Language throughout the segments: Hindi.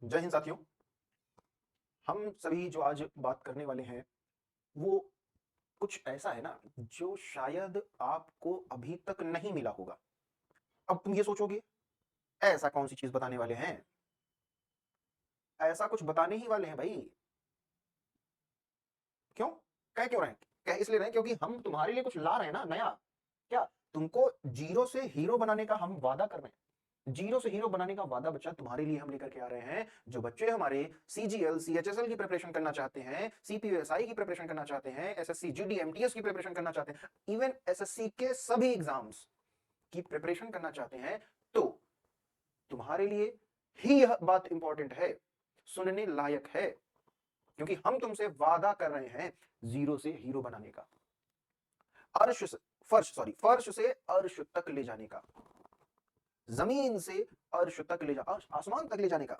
जय हिंद साथियों। हम सभी जो आज बात करने वाले हैं वो कुछ ऐसा है ना जो शायद आपको अभी तक नहीं मिला होगा। अब तुम ये सोचोगे ऐसा कौन सी चीज बताने वाले हैं। ऐसा कुछ बताने ही वाले हैं भाई। क्यों? कह क्यों रहे हैं? कह इसलिए रहे हैं क्योंकि हम तुम्हारे लिए कुछ ला रहे हैं ना नया। क्या? तुमको जीरो से हीरो बनाने का हम वादा कर रहे हैं। जीरो से हीरो बनाने का वादा बच्चा तुम्हारे लिए हम लेकर के आ रहे हैं। जो बच्चे हमारे सीजीएल सीएचएसएल की प्रिपरेशन करना चाहते हैं, सीपीएसआई की प्रिपरेशन करना चाहते हैं, एसएससी जीडी एमटीएस की प्रिपरेशन करना चाहते हैं, इवन एसएससी के सभी एग्जाम्स की प्रिपरेशन करना चाहते हैं, तो तुम्हारे लिए ही यह बात इंपॉर्टेंट है, सुनने लायक है। क्योंकि हम तुमसे वादा कर रहे हैं जीरो से हीरो बनाने का, अर्श से फर्श से अर्श तक ले जाने का, जमीन से अर्श तक ले जा आसमान तक ले जाने का।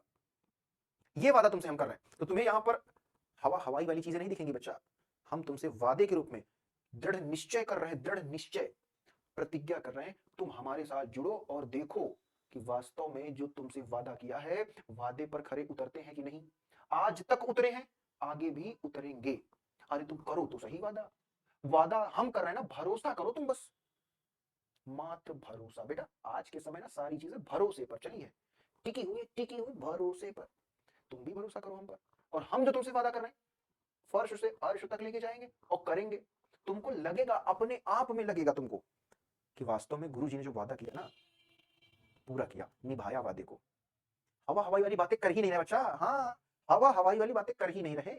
ये वादा तुमसे हम कर रहे हैं। तो तुम्हें यहां पर हवाई वाली चीजें नहीं दिखेंगी बच्चा। हम तुमसे वादे के रूप में दृढ़ निश्चय कर रहे हैं, दृढ़ निश्चय प्रतिज्ञा कर रहे हैं। तुम हमारे साथ जुड़ो और देखो कि वास्तव में जो तुमसे वादा किया है वादे पर खरे उतरते हैं कि नहीं। आज तक उतरे हैं, आगे भी उतरेंगे। अरे तुम करो तो सही वादा। वादा हम कर रहे हैं ना, भरोसा करो तुम बस। मात्र भरोसा बेटा। आज के समय ना सारी चीजें भरोसे पर चली है, टिकी हुई भरोसे पर। तुम भी भरोसा करो हम पर। और हम जो तुमसे वादा कर रहे हैं फर्श से अर्श तक लेके जाएंगे और करेंगे। तुमको लगेगा, अपने आप में लगेगा तुमको कि वास्तव में गुरु जी ने जो वादा किया ना पूरा किया, निभाया वादे को। हवा हवाई वाली बातें कर ही नहीं रहे बच्चा। हाँ, हवा हवाई वाली बातें कर ही नहीं रहे।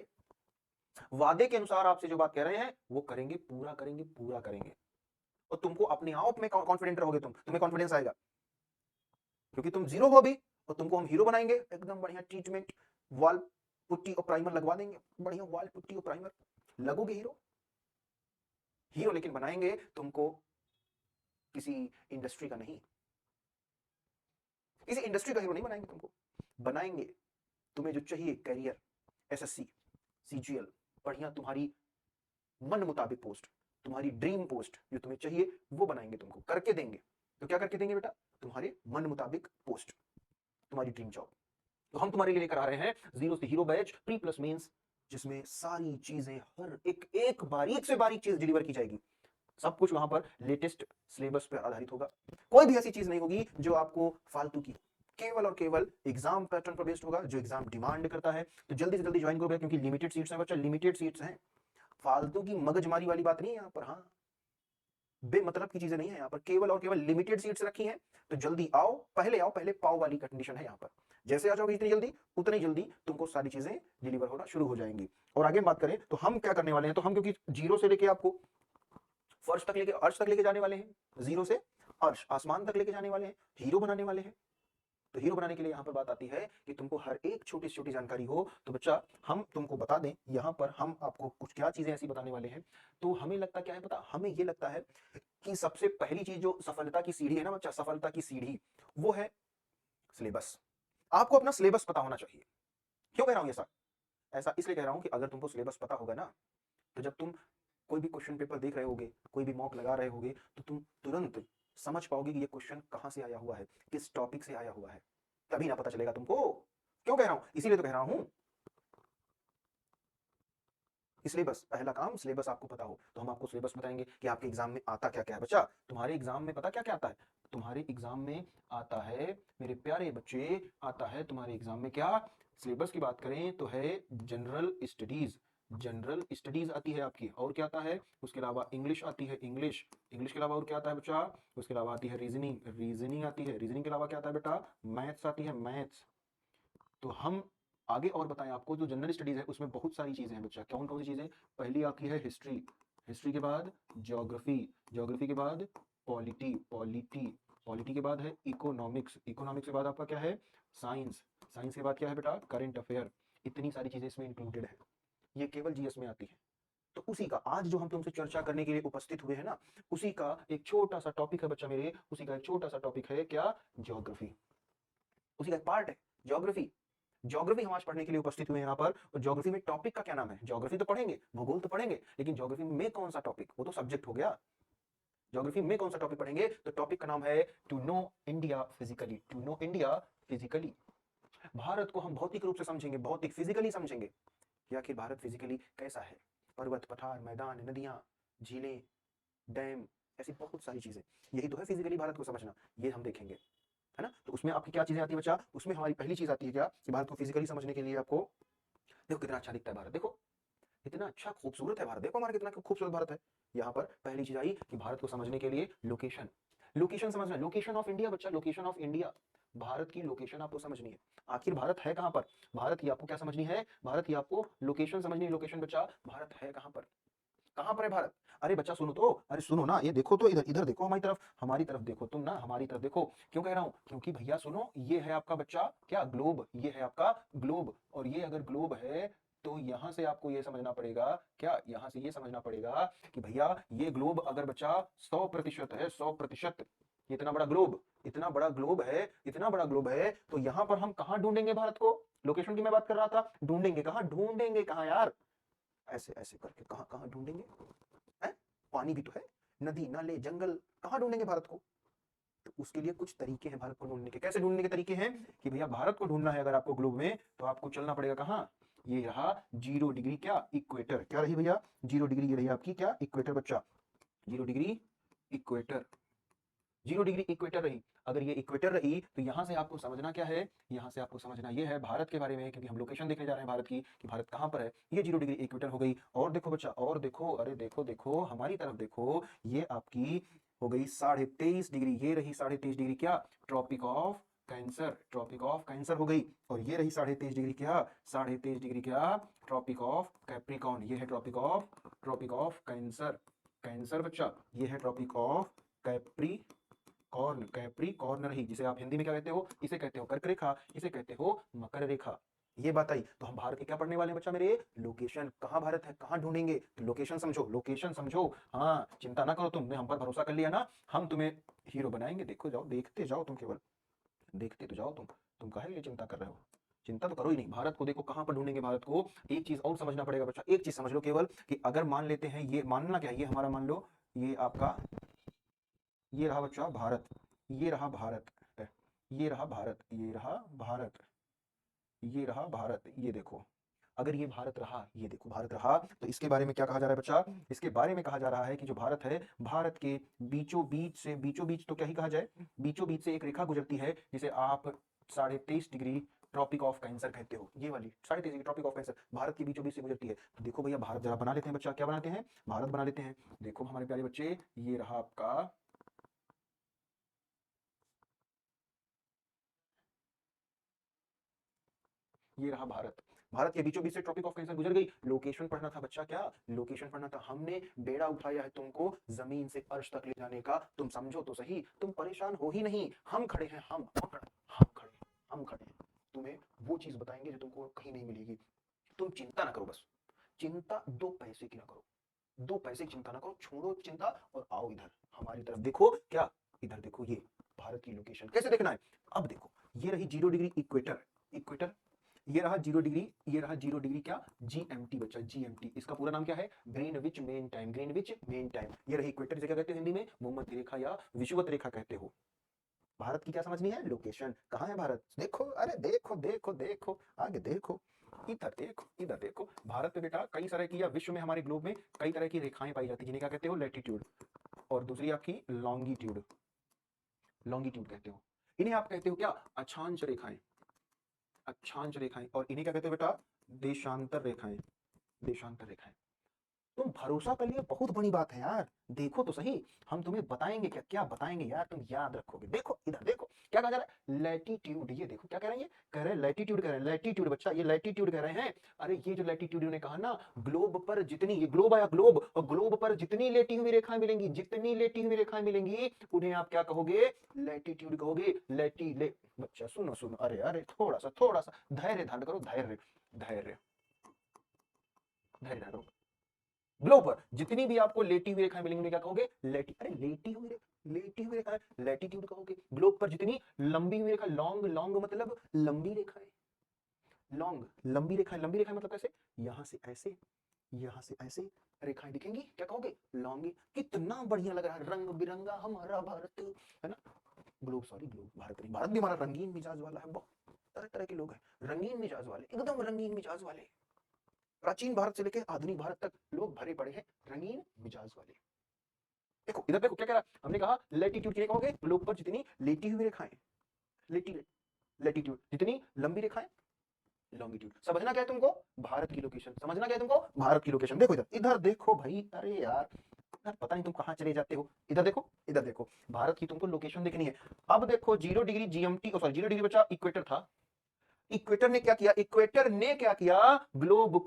वादे के अनुसार आपसे जो बात कह रहे हैं वो करेंगे, पूरा करेंगे, पूरा करेंगे। और तुमको अपने आप में कॉन्फिडेंट रहोगे, तुम्हें कॉन्फिडेंस आएगा क्योंकि तुम जीरो हो अभी। और तुमको हम हीरो बनाएंगे, एकदम बढ़िया ट्रीटमेंट, वॉल पुट्टी और प्राइमर लगवा देंगे। बढ़िया वॉल पुट्टी और प्राइमर लगोगे हीरो। हीरो लेकिन बनाएंगे तुमको किसी इंडस्ट्री का नहीं, किसी इंडस्ट्री का हीरो नहीं बनाएंगे तुमको। बनाएंगे तुम्हें जो चाहिए करियर, एसएससी सीजीएल, बढ़िया तुम्हारी मन मुताबिक पोस्ट, तुम्हारी ड्रीम पोस्ट जो तुम्हें चाहिए वो बनाएंगे, तुमको करके देंगे। तो क्या करके देंगे बेटा? तुम्हारे मन मुताबिक पोस्ट, तुम्हारी ड्रीम जॉब। तो हम तुम्हारे लिए लेकर आ रहे हैं जीरो से hero batch pre plus mains, जिसमें सारी चीजें, हर एक एक बारीक से बारीक चीज डिलीवर की जाएगी। सब कुछ वहां पर लेटेस्ट सिलेबस पर आधारित होगा। कोई भी ऐसी चीज नहीं होगी जो आपको फालतू की, केवल और केवल एग्जाम पैटर्न पर बेस्ड होगा, जो एग्जाम डिमांड करता है। तो जल्दी से जल्दी ज्वाइन करो क्योंकि लिमिटेड सीट्स हैं बच्चा, लिमिटेड सीट्स हैं। फालतू की मगजमारी वाली बात नहीं है यहाँ पर। हाँ, बेमतलब की चीजें नहीं है यहाँ पर, केवल और केवल लिमिटेड सीट्स रखी हैं। तो जल्दी आओ, पहले पाओ वाली कंडीशन है यहाँ पर। जैसे आ जाओगे इतनी जल्दी, उतनी जल्दी तुमको सारी चीजें डिलीवर होना शुरू हो जाएंगी। और आगे बात करें तो हम क्या करने वाले हैं, तो हम क्योंकि जीरो से लेके आपको फर्श तक लेके अर्श तक लेके जाने वाले हैं, जीरो से अर्श आसमान तक लेके जाने वाले हैं, हीरो बनाने वाले हैं। तो हीरो बनाने के लिए यहाँ पर बात आती है कि तुमको हर एक छोटी छोटी जानकारी हो। तो बच्चा हम तुमको बता दें यहाँ पर, हम आपको कुछ क्या चीजें ऐसी बताने वाले हैं। तो हमें लगता क्या है पता, हमें ये लगता है कि सबसे पहली चीज जो सफलता की सीढ़ी है ना बच्चा, सफलता की सीढ़ी वो है सिलेबस। आपको अपना सिलेबस पता होना चाहिए। क्यों कह रहा हूं ऐसा? ऐसा इसलिए कह रहा हूं कि अगर तुमको सिलेबस पता होगा ना, तो जब तुम कोई भी क्वेश्चन पेपर देख रहे होगे, कोई भी मॉक लगा रहे होगे, तो तुम तुरंत समझ पाओगे कि ये क्वेश्चन कहां से आया हुआ है, किस टॉपिक से आया हुआ है। तभी ना पता चलेगा तुमको। क्यों कह रहा हूं? इसीलिए तो कह रहा हूं कि सिलेबस, पहला काम सिलेबस आपको पता हो। तो हम आपको सिलेबस बताएंगे कि आपके एग्जाम में आता क्या क्या है बच्चा। तुम्हारे एग्जाम में पता क्या क्या आता है? तुम्हारे एग्जाम में आता है मेरे प्यारे बच्चे, आता है तुम्हारे एग्जाम में क्या? सिलेबस की बात करें तो है जनरल स्टडीज। जनरल स्टडीज आती है आपकी, और क्या आता है उसके अलावा? इंग्लिश आती है, इंग्लिश। इंग्लिश के अलावा और क्या आता है बच्चा? उसके अलावा आती है रीजनिंग, रीजनिंग आती है। रीजनिंग के अलावा क्या आता है बेटा? मैथ्स आती है, मैथ्स। तो हम आगे और बताएं आपको, जो जनरल स्टडीज है उसमें बहुत सारी चीजें हैं बच्चा। कौन कौन सी चीजें? पहली आपकी है हिस्ट्री, हिस्ट्री के बाद ज्योग्राफी, ज्योग्राफी के बाद पॉलिटी, पॉलिटी, पॉलिटी के बाद है इकोनॉमिक्स, इकोनॉमिक्स के बाद आपका क्या है? साइंस, साइंस के बाद क्या है बेटा? Current affair. इतनी सारी चीजें इसमें इंक्लूडेड है, ये केवल जीएस में आती है। तो उसी का आज जो हम तुमसे चर्चा करने के लिए उपस्थित हुए हैं ना, उसी का एक छोटा सा टॉपिक है बच्चा मेरे, उसी का एक छोटा सा टॉपिक है क्या? ज्योग्राफी। उसी का एक पार्ट है ज्योग्राफी। ज्योग्राफी हम आज पढ़ने के लिए उपस्थित हुए हैं यहाँ पर। और ज्योग्राफी में टॉपिक का क्या नाम है? ज्योग्राफी तो पढ़ेंगे, भूगोल तो पढ़ेंगे, लेकिन ज्योग्राफी में कौन सा टॉपिक? वो तो सब्जेक्ट हो गया। ज्योग्राफी में कौन सा टॉपिक पढ़ेंगे? तो टॉपिक का नाम है to know India physically, to know India physically. Bharat को हम भौतिक रूप से समझेंगे, भौतिक फिजिकली समझेंगे कि आखिर भारत फिजिकली कैसा है। पर्वत, पठार, मैदान, नदियां, झीलें, डैम, ऐसी बहुत सारी चीजें, यही तो है फिजिकली भारत को समझना, ये हम देखेंगे, है ना। तो उसमें आपकी क्या चीजें आती है बच्चा, उसमें हमारी पहली चीज आती है क्या कि भारत को फिजिकली समझने के लिए आपको, देखो कितना अच्छा दिखता है भारत, देखो इतना अच्छा खूबसूरत है भारत, देखो हमारा कितना खूबसूरत भारत है। यहाँ पर पहली चीज आई कि भारत को समझने के लिए लोकेशन, लोकेशन समझना, लोकेशन ऑफ इंडिया बच्चा, लोकेशन ऑफ इंडिया, भारत की लोकेशन आपको समझनी है। आखिर भारत है कहां पर, भारत की आपको क्या समझनी है, भारत की आपको लोकेशन समझनी है। लोकेशन बच्चा, भारत है कहां पर, कहां पर है भारत। अरे बच्चा सुनो तो, अरे सुनो ना, ये देखो तो, इधर इधर देखो हमारी तरफ, हमारी तरफ देखो तुम ना, हमारी तरफ देखो। क्यों कह रहा हूं, क्योंकि भैया सुनो, ये है आपका बच्चा क्या, ग्लोब, ये है आपका ग्लोब, और ये अगर ग्लोब है तो यहां से आपको ये समझना पड़ेगा, क्या यहां से ये समझना पड़ेगा कि भैया ये ग्लोब अगर बच्चा 100% है, 100%, इतना बड़ा ग्लोब, इतना बड़ा ग्लोब है, इतना बड़ा ग्लोब है, तो यहां पर हम कहां ढूंढेंगे भारत को। लोकेशन की मैं बात कर रहा था, ढूंढेंगे कहां, ढूंढेंगे कहां यार, ऐसे ऐसे करके कहां कहां ढूंढेंगे, है? पानी भी तो है, नदी, नाले, जंगल, कहां ढूंढेंगे भारत को। तो उसके लिए कुछ तरीके हैं भारत को ढूंढने के। कैसे ढूंढने के तरीके हैं कि भैया भारत को ढूंढना है अगर आपको ग्लोब में, तो आपको चलना पड़ेगा कहां, ये रहा 0 डिग्री क्या, इक्वेटर, क्या रही भैया, 0 डिग्री, ये रही आपकी क्या, इक्वेटर बच्चा, 0 डिग्री इक्वेटर, 0 डिग्री इक्वेटर रही। अगर ये इक्वेटर रही तो यहां से आपको समझना क्या है, यहां से आपको समझना ये है भारत के बारे में, क्योंकि हम लोकेशन देखने जा रहे हैं भारत की कि भारत कहां पर है। ये 0 डिग्री इक्वेटर हो गई। और देखो बच्चा, और देखो, अरे देखो देखो हमारी तरफ देखो, ये आपकी हो गई 23.5 डिग्री, ये रही 23.5 डिग्री क्या, tropic of cancer, tropic of cancer हो गई। और ये रही 23.5 डिग्री क्या, 23.5 डिग्री क्या, ट्रॉपिक ऑफ कैप्रिकॉन, ये है ट्रॉपिक ऑफ कैंसर, कैंसर बच्चा, ये है tropic of capricorn, capricorn रही, जिसे आप हिंदी में क्या कहते हो, इसे कहते हो कर्क रेखा, इसे कहते हो मकर रेखा। ये बात आई। तो हम भारत के क्या पढ़ने वाले हैं बच्चा मेरे, लोकेशन, कहां भारत है, कहां ढूंढेंगे, तो लोकेशन समझो, लोकेशन समझो। हाँ चिंता ना करो, तुमने हम पर भरोसा कर लिया ना, हम तुम्हें हीरो बनाएंगे, देखो जाओ, देखते जाओ तुम, केवल देखते तो जाओ तुम काहे लिए चिंता कर रहे हो, चिंता तो करो ही नहीं। भारत को देखो कहां पर ढूंढेंगे भारत को। एक चीज और समझना पड़ेगा बच्चा, एक चीज समझ लो केवल, कि अगर मान लेते हैं, ये मानना क्या है, ये हमारा मान लो, ये आपका, ये रहा बच्चा भारत, ये रहा भारत, ये रहा भारत, ये रहा भारत, ये रहा भारत, ये देखो, अगर ये भारत रहा, ये देखो भारत रहा, तो इसके बारे में क्या कहा जा रहा है बच्चा, इसके बारे में कहा जा रहा है कि जो भारत है, भारत के बीचों बीच से, बीचों बीच तो क्या ही कहा जाए, बीचों बीच से एक रेखा गुजरती है, जिसे आप 23.5 डिग्री ट्रॉपिक ऑफ कैंसर कहते हो। ये वाली 23.5 degree tropic of cancer Bharat के बीचों बीच से गुजरती है। तो देखो भैया भारत जरा बना लेते हैं बच्चा, क्या बनाते हैं, भारत बना लेते हैं। देखो हमारे प्यारे बच्चे, ये रहा आपका, ये रहा भारत, भारत के बीचों बीच से ट्रॉपिक ऑफ कैंसर गुजर गई। लोकेशन पढ़ना था बच्चा, क्या लोकेशन पढ़ना था, हमने बेड़ा उठाया है तुमको जमीन से अर्श तक ले जाने का, तुम समझो तो सही, तुम परेशान हो ही नहीं, हम खड़े हैं, हम खड़े, हम खड़े हैं, हम खड़े हैं, तुम्हें वो चीज बताएंगे जो तुमको कहीं नहीं मिलेगी। तुम चिंता ना करो, बस चिंता 2 पैसे की ना करो, 2 पैसे की चिंता ना करो, छोड़ो चिंता और आओ इधर हमारी तरफ देखो, क्या इधर देखो, ये भारत की लोकेशन कैसे देखना है। अब देखो, ये रही 0 डिग्री इक्वेटर, इक्वेटर, ये रहा 0 डिग्री, ये रहा 0 डिग्री क्या, जीएमटी बच्चा, जीएमटी, इसका पूरा नाम क्या है, Greenwich main time, Greenwich main time. ये रही इक्वेटर, जिसे क्या कहते हो हिंदी में, भूमध्य रेखा या विषुवत रेखा कहते हो। भारत की क्या समझनी है, लोकेशन, कहाँ है भारत, देखो, अरे देखो देखो देखो, आगे देखो, इधर देखो, इधर देखो। भारत में बेटा कई तरह की, या विश्व में हमारे ग्लोब में कई तरह की रेखाएं पाई जाती है, जिन्हें क्या कहते हो, लैटिट्यूड, और दूसरी आपकी लॉन्गिट्यूड, लॉन्गिट्यूड कहते हो। इन्हें आप कहते हो क्या, अक्षांश रेखाएं, अक्षांश रेखाएं, और इन्हें क्या कहते हो बेटा, देशांतर रेखाएं, देशांतर रेखाएं। तुम भरोसा कर लिए, बहुत बड़ी बात है यार, देखो तो सही, हम तुम्हें बताएंगे, क्या क्या बताएंगे यार, तुम याद रखोगे। देखो इधर देखो, क्या कहा जा रहा है, लैटिट्यूड, ये देखो क्या कह रहे हैं, ये कह रहे हैं लैटिट्यूड, कह रहे हैं लैटिट्यूड बच्चा, ये लैटिट्यूड कह रहे हैं। अरे ये जो लैटिट्यूड ने कहा ना, ग्लोब पर जितनी, ये ग्लोब आया ग्लोब, और ग्लोब पर जितनी लेटी हुई रेखाएं मिलेंगी, जितनी लेटी हुई रेखाएं मिलेंगी, उन्हें आप क्या कहोगे, लैटिट्यूड कहोगे। लैटी ले बच्चा, सुनो सुनो, अरे अरे थोड़ा सा धैर्य धारण करो, धैर्य, धैर्य, धैर्य धारण करो। ग्लोब पर जितनी भी आपको लेटी हुई रेखाएं मिलेंगी, उन्हें क्या कहोगे, लेटी, अरे लेटी हुई रेखा, लैटिट्यूड कहोगे। ग्लोब पर जितनी लंबी हुई रेखा, लॉन्ग, लॉन्ग मतलब लंबी रेखाएं, लॉन्ग, लंबी रेखाएं, लंबी रेखाएं मतलब कैसे, यहां से ऐसे, यहां से ऐसे रेखाएं दिखेंगी, क्या कहोगे, लॉन्गी। कितना बढ़िया लग रहा है, रंग बिरंगा हमारा भारत, है ना। ग्लोब, सॉरी ग्लोब, भारत नहीं, भारत भी हमारा रंगीन मिजाज वाला है, बहुत तरह तरह के लोग हैं, रंगीन मिजाज वाले, एकदम रंगीन मिजाज वाले। प्राचीन भारत से लेकर आधुनिक भारत तक लोग भरे पड़े हैं रंगीन मिजाज वाले। देखो इधर देखो क्या कह रहा है, हमने कहा लेटीट्यूड किसे कहोगे, ग्लोब पर जितनी लेटी हुई रेखाएं, लेटीट्यूड जितनी लंबी रेखाएं, लॉन्गिट्यूड। समझना क्या है तुमको, भारत की लोकेशन। समझना क्या है तुमको, भारत की लोकेशन। देखो इधर, इधर देखो भाई, अरे यार पता नहीं तुम कहां चले जाते हो। इधर देखो, इधर देखो, भारत की तुमको लोकेशन देखनी है। अब देखो 0 डिग्री जीएमटी, सॉरी 0 डिग्री बचा इक्वेटर था। इक्वेटर ने क्या किया, इक्वेटर ने क्या किया, ग्लोब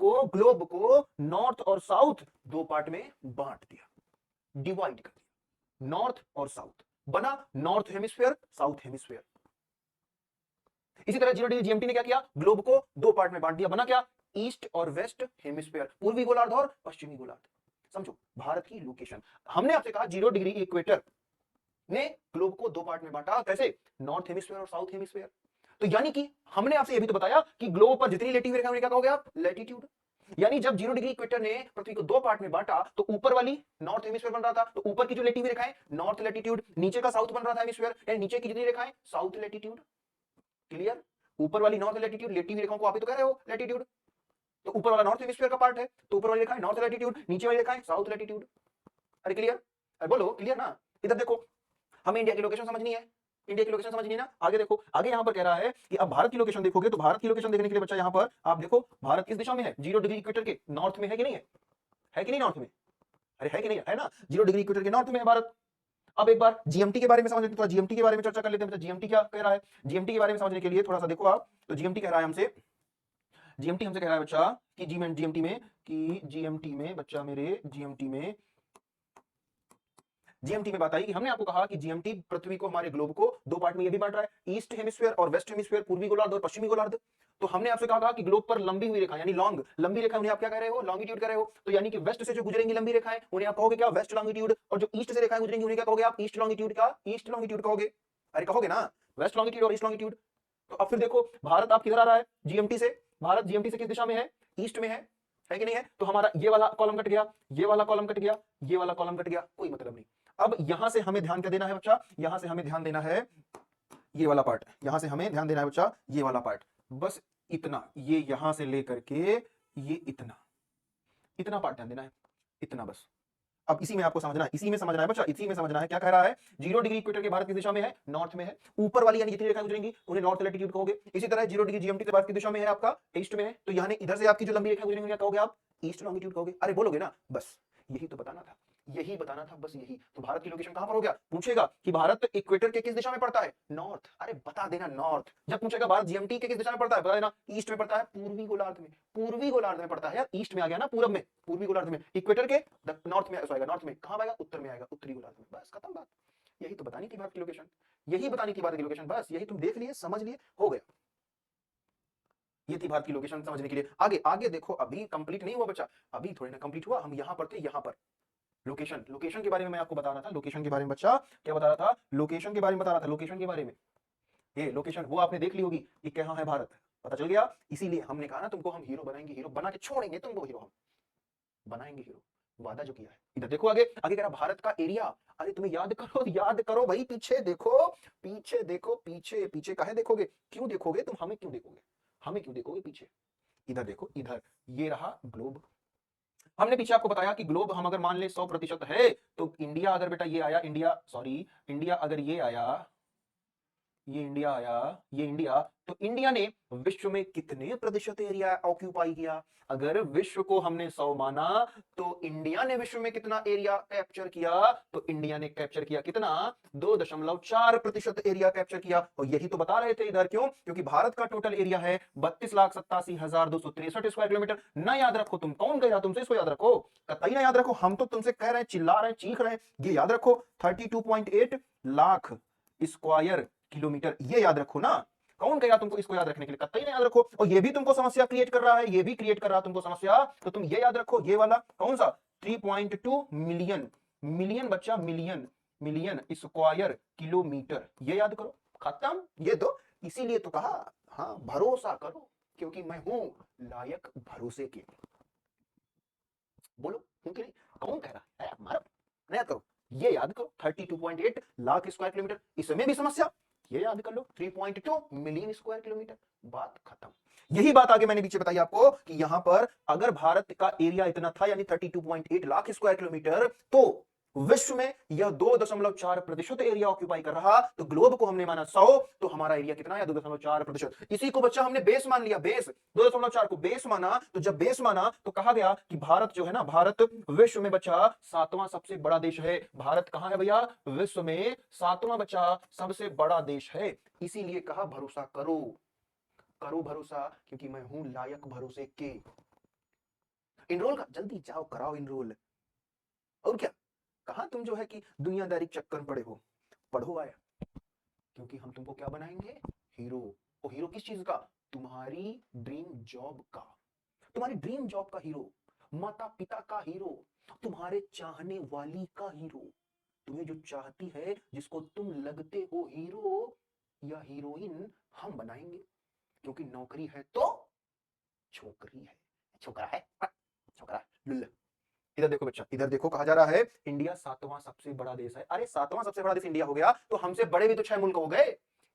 को नॉर्थ और साउथ दो पार्ट में बांट दिया, डिवाइड कर दिया। नॉर्थ और साउथ बना नॉर्थ हेमिस्फीयर, साउथ हेमिस्फीयर। इसी तरह 0 डिग्री जीएमटी ने क्या किया, ग्लोब को दो पार्ट में बांट दिया, बना क्या, ईस्ट और वेस्ट हेमिस्फीयर, पूर्वी गोलार्ध और पश्चिमी गोलार्ध। समझो भारत की लोकेशन। हमने आपसे कहा 0 डिग्री इक्वेटर ने ग्लोब को दो पार्ट में बांटा, कैसे, नॉर्थ हेमिस्फीयर और साउथ हेमिस्फीयर। तो यानी कि हमने आपसे यह भी तो बताया कि ग्लोब पर जितनी लेटी हुई रेखा क्या कहोगे आप, लैटिट्यूड। यानी जब 0 डिग्री इक्वेटर ने पृथ्वी को दो पार्ट में बांटा तो ऊपर वाली नॉर्थ हेमिस्फीयर बन रहा था, तो ऊपर की जो लेटी हुई रेखाएं नॉर्थ लैटिट्यूड, नीचे का साउथ बन रहा था हेमिस्फीयर, यानी नीचे की जितनी रेखाएं साउथ लैटिट्यूड। क्लियर, ऊपर वाली नॉर्थ लैटिट्यूड, लेटी हुई रेखाओं को आप ही तो कह रहे हो लैटिट्यूड, तो ऊपर वाला नॉर्थ हेमिस्फीयर का पार्ट है, तो ऊपर वाली रेखा है नॉर्थ लैटिट्यूड, नीचे वाली रेखा है साउथ लैटिट्यूड। अरे क्लियर, अरे बोलो क्लियर ना। इधर देखो, हमें इंडिया की लोकेशन समझनी है, इंडिया की लोकेशन समझनी है ना। आगे देखो, आगे यहां पर कह रहा है कि अब भारत की लोकेशन देखोगे, तो भारत की लोकेशन देखने के लिए बच्चा यहां पर आप देखो, भारत किस दिशा में है, 0 डिग्री इक्वेटर के नॉर्थ में है कि नहीं है कि नहीं नॉर्थ में, अरे है कि नहीं है ना, 0 डिग्री इक्वेटर के नॉर्थ में है भारत। अब एक बार जीएमटी के बारे में समझ लेते हैं, थोड़ा जीएमटी के बारे में चर्चा कर लेते हैं। जीएमटी क्या कह रहा है, जीएमटी के बारे में समझने के लिए थोड़ा सा देखो आप, तो जीएमटी कह रहा है हमसे, जीएमटी हमसे कह रहा है बच्चा कि जीएमटी में बच्चा मेरे, जीएमटी में बात आई कि हमने आपको कहा कि जीएमटी पृथ्वी को, हमारे ग्लोब को दो पार्ट में ये भी बांट रहा है, ईस्ट हेमिस्फीयर और वेस्ट हेमिस्फीयर, पूर्वी गोलार्ध और पश्चिमी गोलार्ध। तो हमने आपसे कहा कि ग्लोब पर लंबी हुई रेखा, यानी लॉन्ग, लंबी रेखा, उन्हें आप क्या कह रहे हो, लॉन्गिट्यूड कह रहे हो। तो यानी कि वेस्ट से जो गुजरेंगी लंबी रेखाएं, उन्हें आप कहोगे क्या, वेस्ट लॉन्गिट्यूड, और जो ईस्ट से रेखाएं गुजरेंगी उन्हें क्या कहोगे आप, ईस्ट लॉन्गिट्यूड का, ईस्ट लॉन्गिट्यूड कहोगे। अरे कहोगे ना, वेस्ट लॉन्गिट्यूड और ईस्ट लॉन्गिट्यूड। तो अब फिर देखो, भारत आप किधर आ रहा है, जीएमटी से, भारत जीएमटी से किस दिशा में है, ईस्ट में है कि नहीं है। तो हमारा ये वाला कॉलम कट गया, ये वाला कॉलम कट गया, ये वाला कॉलम कट गया, कोई मतलब नहीं। अब यहां से हमें ध्यान क्या देना है बच्चा, यहां से हमें ध्यान देना है ये वाला पार्ट, यहां से हमें ध्यान देना है बच्चा ये वाला पार्ट, बस इतना, ये यहां से लेकर के ये इतना, इतना पार्ट ध्यान देना है, इतना बस। अब इसी में आपको समझना है, इसी में समझना है बच्चा, इसी में समझना है। क्या कह रहा है, 0 डिग्री इक्वेटर के भारत की दिशा में है, नॉर्थ में है, ऊपर वाली यानी जितनी रेखाएं गुजरेंगी उन्हें नॉर्थ लैटिट्यूड कहोगे। इसी तरह 0 डिग्री जीएमटी के भारत की दिशा में है आपका, ईस्ट में है, तो यानी इधर से आपकी जो लंबी रेखा गुजरेंगी क्या कहोगे आप, ईस्ट लॉन्गिट्यूड कहोगे। अरे बोलोगे ना, बस यही तो बताना था, यही बताना था, बस यही। तो भारत की लोकेशन कहां पर हो गया, पूछेगा कि भारत इक्वेटर के किस दिशा में पड़ता है, नॉर्थ, अरे बता देना नॉर्थ। जब पूछेगा भारत जीएमटी के किस दिशा में पड़ता है, बता देना ईस्ट में पड़ता है, पूर्वी गोलार्ध में, पूर्वी गोलार्ध में पड़ता है यार, ईस्ट में आ गया ना, पूरब में, पूर्वी गोलार्ध में, इक्वेटर के नॉर्थ में आएगा, नॉर्थ में कहां आएगा, उत्तर में आएगा, उत्तरी गोलार्ध में, बस खत्म बात। यही तो बतानी थी भारत की लोकेशन, यही बतानी थी भारत की लोकेशन, बस यही तुम देख लिए, समझ लिए, हो गया। ये थी भारत की लोकेशन समझने के लिए। आगे आगे देखो, अभी कंप्लीट नहीं हुआ बच्चा, अभी थोड़ी ना कंप्लीट हुआ, हम यहां पर थे, यहां पर लोकेशन, लोकेशन के बारे में मैं आपको बता रहा था, लोकेशन के बारे में बच्चा क्या बता रहा था, लोकेशन के बारे में बता रहा था, लोकेशन के बारे में। ये लोकेशन वो आपने देख ली होगी, ये कहां है भारत, पता चल गया। इसीलिए हमने कहा ना तुमको, हम हीरो बनाएंगे, हीरो बना के छोड़ेंगे तुमको, हीरो हम बनाएंगे, हीरो, वादा जो किया है। इधर देखो, आगे आगे कह रहा भारत का एरिया। अरे तुम्हें याद करो भाई, पीछे देखो, पीछे देखो, पीछे पीछे काहे देखोगे, क्यों देखोगे तुम, हमें क्यों देखोगे, हमें क्यों देखोगे पीछे। इधर देखो, इधर ये रहा ग्लोब। हमने पीछे आपको बताया कि ग्लोब हम अगर मान ले 100% है, तो इंडिया अगर बेटा ये आया, इंडिया सॉरी, इंडिया अगर ये आया, ये इंडिया आया, ये इंडिया, तो इंडिया ने विश्व में कितने प्रतिशत एरिया ऑक्यूपाई किया। अगर विश्व को हमने 100 माना, तो इंडिया ने विश्व में कितना एरिया कैप्चर किया, तो इंडिया ने कैप्चर किया कितना, 2.4% एरिया कैप्चर किया। और यही तो बता रहे थे इधर, क्यों, क्योंकि भारत का टोटल एरिया है 32,87,263 स्क्वायर किलोमीटर। ना याद रखो, तुम कौन कह रहा तुमसे इसको याद रखो, कतई ना याद रखो, हम तो तुमसे कह रहे हैं, चिल्ला रहे हैं, चीख रहे हैं, ये याद रखो 32.8 लाख स्क्वायर किलोमीटर, ये याद रखो ना। कौन कहेगा तुमको इसको याद रखने के लिए, कतई नहीं याद रखो। और ये भी तुमको समस्या क्रिएट कर रहा है, ये भी क्रिएट कर रहा है तुमको समस्या, तो तुम ये याद रखो, ये वाला कौन सा, 3.2 मिलियन, मिलियन बच्चा, मिलियन, मिलियन स्क्वायर किलोमीटर, ये याद करो, खत्म। ये तो इसीलिए तो कहा, हाँ भरोसा करो, क्योंकि मैं हूं लायक भरोसे के। बोलो क्योंकि नहीं, कौन कह रहा है, मारो, नहीं याद करो, ये याद करो 32.8 लाख स्क्वायर किलोमीटर, इसमें भी समस्या, ये याद कर लो 3.2 मिलियन स्क्वायर किलोमीटर, बात खत्म। यही बात आगे मैंने पीछे बताई आपको कि यहां पर अगर भारत का एरिया इतना था यानी 32.8 लाख स्क्वायर किलोमीटर, तो विश्व में यह 2.4% एरिया ऑक्यूपाई कर रहा, तो ग्लोब को हमने माना 100, तो हमारा एरिया कितना है 2.4%। इसी को बच्चा हमने बेस मान लिया, बेस 2.4 को बेस माना, तो जब बेस माना तो कहा गया कि भारत जो है ना, भारत विश्व में बच्चा 7वां सबसे बड़ा देश है। भारत कहां है भैया, विश्व में 7वां बच्चा सबसे बड़ा देश है। इसीलिए कहा भरोसा करो, करो भरोसा, क्योंकि मैं हूं लायक भरोसे के। इनरोल का जल्दी जाओ, कराओ इनरोल। और क्या, कहा तुम जो है कि दुनियादारी चक्कर में पड़े हो, पढ़ो आया, क्योंकि हम तुमको क्या बनाएंगे, हीरो। वो हीरो किस चीज का, तुम्हारी ड्रीम जॉब का, तुम्हारी ड्रीम जॉब का हीरो, माता पिता का हीरो, तुम्हारे चाहने वाली का हीरो, तुम्हें जो चाहती है, जिसको तुम लगते हो हीरो या हीरोइन, हम बनाएंगे। क्योंकि नौकरी है तो छोकरी है, छोकरा है, छोकरा लुल्ला। इधर देखो बच्चा, इधर देखो, कहा जा रहा है इंडिया 7वां सबसे बड़ा देश है। अरे 7वां सबसे बड़ा देश इंडिया हो गया, तो हमसे बड़े भी तो 6 मुल्क हो गए।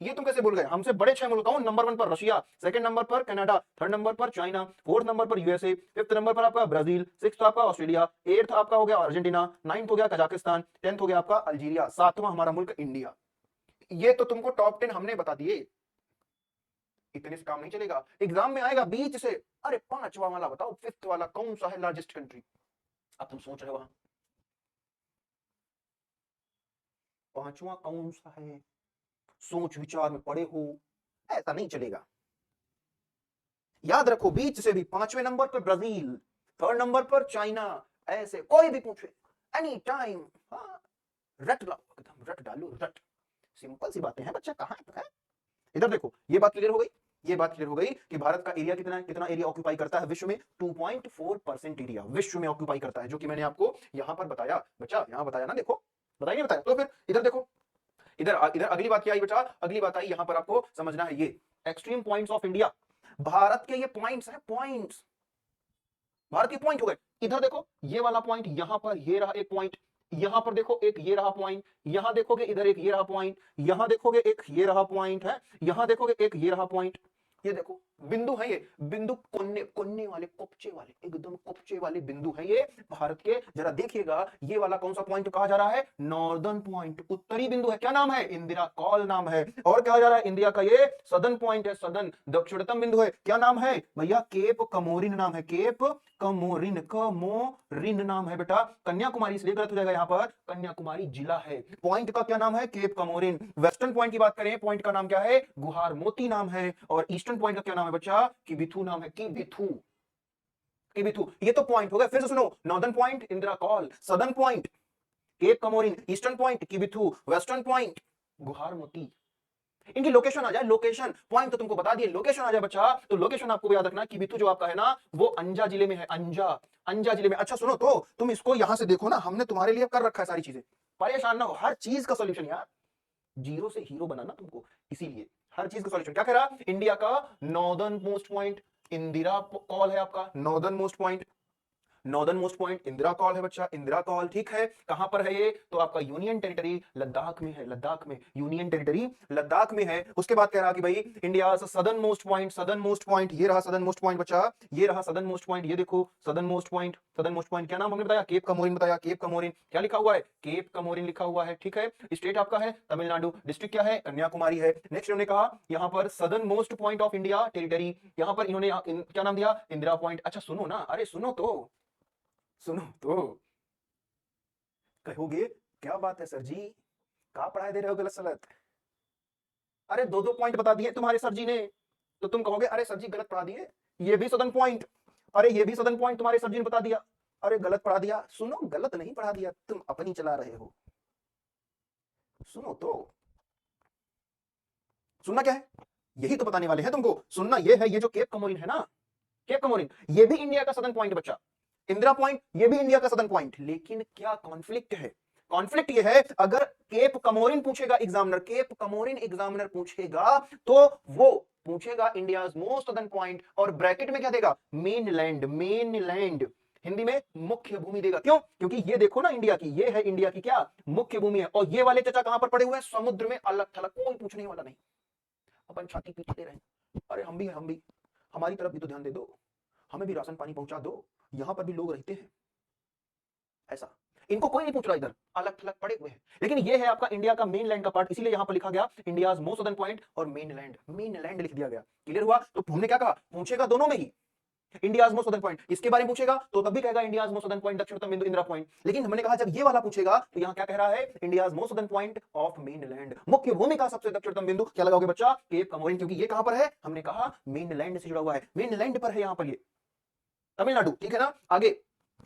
ये तुम कैसे भूल गए, हमसे बड़े 6 मुल्क कौन, नंबर 1 पर रशिया, सेकंड नंबर पर कनाडा, थर्ड नंबर पर चाइना, फोर्थ नंबर पर यूएसए, फिफ्थ नंबर पर आपका ब्राजील, सिक्स्थ आपका ऑस्ट्रेलिया, एट्थ आपका हो गया अर्जेंटीना, नाइन्थ हो गया कजाकिस्तान, 10th हो गया आपका अल्जीरिया, 7वां हमारा मुल्क इंडिया। ये तो तुमको टॉप 10 हमने बता दिए, इतने से काम नहीं चलेगा, एग्जाम में आएगा बीच से, अरे 5वां वाला बताओ, फिफ्थ वाला कौन सा है लार्जेस्ट कंट्री। अब तुम सोच रहे हो वहां 5वां कौन सा है, सोच विचार में पड़े हो, ऐसा नहीं चलेगा। याद रखो बीच से भी 5वें नंबर पर ब्राजील, थर्ड नंबर पर चाइना, ऐसे कोई भी पूछे एनी टाइम, हाँ, रट लो एकदम, रट डालो, रट। सिंपल सी बातें हैं बच्चा, कहां है। इधर देखो, ये बात क्लियर हो गई, ये बात क्लियर हो गई कि भारत का एरिया कितना है, कितना एरिया ऑक्यूपाई करता है विश्व में, 2.4% एरिया विश्व में ऑक्यूपाई करता है, जो कि मैंने आपको यहां पर बताया बच्चा, यहां बताया ना, देखो बताइए, बताया तो फिर इधर देखो, इधर इधर अगली बात क्या आई बेटा, अगली बात आई यहां पर आपको समझना है, ये extreme points of India, Bharat के ये पॉइंट्स है, पॉइंट्स, भारत के पॉइंट हो गए। इधर देखो ये वाला पॉइंट, यहां पर ये रहा एक पॉइंट, यहां पर देखो एक ये रहा पॉइंट, यहां देखोगे इधर एक ये रहा पॉइंट, यहां देखोगे एक ये रहा पॉइंट है, यहां देखोगे एक ये रहा पॉइंट। ये देखो बिंदु है, ये बिंदु कोने कोने वाले, कोपचे वाले, एकदम कोपचे वाले बिंदु है ये भारत के। जरा देखिएगा ये वाला कौन सा पॉइंट कहा जा रहा है, नॉर्दर्न पॉइंट, उत्तरी बिंदु है, क्या नाम है, इंदिरा कॉल नाम है। और कहा जा रहा है इंडिया का ये सदर्न पॉइंट है, सदर्न दक्षिणतम बिंदु है, क्या नाम है भैया, केप कमोरिन नाम है, केप कमोरिन, कमोरिन नाम है बेटा। कन्याकुमारी इसलिए गलत हो जाएगा, यहां पर कन्याकुमारी जिला है। पॉइंट का क्या नाम है, केप कमोरिन। वेस्टर्न पॉइंट की बात करें, पॉइंट का नाम क्या है, गुहार मोती नाम है। और ईस्टर्न पॉइंट का क्या नाम है बच्चा, किबिथु नाम है, किबिथु, किबिथु। ये तो पॉइंट हो गए, फिर से सुनो, northern point Indira Col, southern point Cape Comorin, eastern point Kibithu, western point Guhar Moti. इनकी लोकेशन आ जाए, लोकेशन, पॉइंट तो तुमको बता दिए, लोकेशन आ जाए बच्चा, तो लोकेशन आपको याद रखना कि बिथू जो आपका है ना, वो अंजा जिले में है, अंजा, अंजा जिले में। अच्छा सुनो, तो तुम इसको यहां से देखो ना, हमने तुम्हारे लिए कर रखा है सारी चीजें, परेशान ना हो, हर चीज का सॉल्यूशन यार, जीरो से हीरो बनाना तुमको, इसीलिए हर चीज का सॉल्यूशन क्या कह रहा, इंडिया का northern most point Indira call है आपका, northern most point, northern most point Indira call है बच्चा, इंदिरा कॉल, ठीक है। कहां पर है ये, तो आपका यूनियन टेरिटरी लद्दाख में है, लद्दाख में, यूनियन टेरिटरी लद्दाख में है। उसके बाद कह रहा कि भाई India southern most point, southern most point, ये रहा सदर्न मोस्ट पॉइंट बच्चा, ये रहा सदर्न मोस्ट पॉइंट, ये देखो southern most point, southern most point क्या नाम हमने बताया, केप कमोरिन बताया, केप कमोरिन, क्या लिखा हुआ है, केप कमोरिन लिखा हुआ है, ठीक है। स्टेट आपका है तमिलनाडु, डिस्ट्रिक्ट क्या है, कन्याकुमारी है। नेक्स्ट इन्होंने कहा यहां पर southern most point of India territory, यहां पर इन्होंने क्या नाम दिया, इंदिरा पॉइंट। अच्छा सुनो ना, अरे सुनो तो, सुनो तो, कहोगे क्या बात है सर जी, कहां पढ़ाई दे रहे हो गलत सलत, अरे दो दो पॉइंट बता दिए तुम्हारे सर जी ने, तो तुम कहोगे अरे सर जी गलत पढ़ा दिए, ये भी सदन पॉइंट, अरे ये भी सदन पॉइंट तुम्हारे सर जी ने बता दिया, अरे गलत पढ़ा दिया। सुनो, गलत नहीं पढ़ा दिया, तुम अपनी चला रहे हो, सुनो तो, सुनना क्या है, यही तो बताने वाले हैं तुमको, सुनना ये है, ये जो केप कमोरिन है ना, केप कमोरिन, ये भी इंडिया का सदन पॉइंट बच्चा, इंदिरा पॉइंट ये भी इंडिया का सदर्न पॉइंट। लेकिन क्या कॉन्फ्लिक्ट है, कॉन्फ्लिक्ट ये है, अगर केप कमोरिन पूछेगा एग्जामिनर, केप कमोरिन एग्जामिनर पूछेगा, तो वो पूछेगा इंडिया मोस्ट सदर्न पॉइंट, और ब्रैकेट में क्या देगा, मेनलैंड, मेनलैंड हिंदी में मुख्य भूमि देगा। क्यों? क्योंकि ये देखो ना इंडिया की, ये है इंडिया की क्या मुख्य भूमि है, और ये वाले चाचा कहां पर पड़े हुए हैं? समुद्र में अलग थलग, कोई पूछने वाला नहीं। अपन छाती पीटते रहे, अरे हम भी हैं, हम भी, हमारी तरफ भी तो ध्यान दे दो, हमें भी राशन पानी पहुंचा दो, यहां पर भी लोग रहते हैं। ऐसा इनको कोई नहीं पूछ रहा, इधर अलग थलग पड़े हुए हैं। लेकिन ये है आपका इंडिया का मेन लैंड का पार्ट, इसीलिए यहां पर लिखा गया इंडियाज मोस्ट सदर्न पॉइंट और मेन लैंड, मेन लैंड लिख दिया गया। क्लियर हुआ? तो हमने क्या कहा, पूछेगा दोनों में ही इंडियाज मोस्ट सदर्न पॉइंट, इसके बारे में पूछेगा तो तब भी कहेगा इंडियाज मोस्ट सदर्न पॉइंट, दक्षिणतम बिंदु इंदिरा पॉइंट। लेकिन हमने कहा जब ये वाला पूछेगा तो यहां क्या कह रहा है, India's most southern point of mainland, मुख्य भूमि का सबसे दक्षिणतम बिंदु क्या लगाओगे बच्चा? केप कमोरिन, क्योंकि ये कहां पर है? हमने कहा मेनलैंड से जुड़ा हुआ है, मेनलैंड पर है यहां पर, ये तमिलनाडु। ठीक है ना? आगे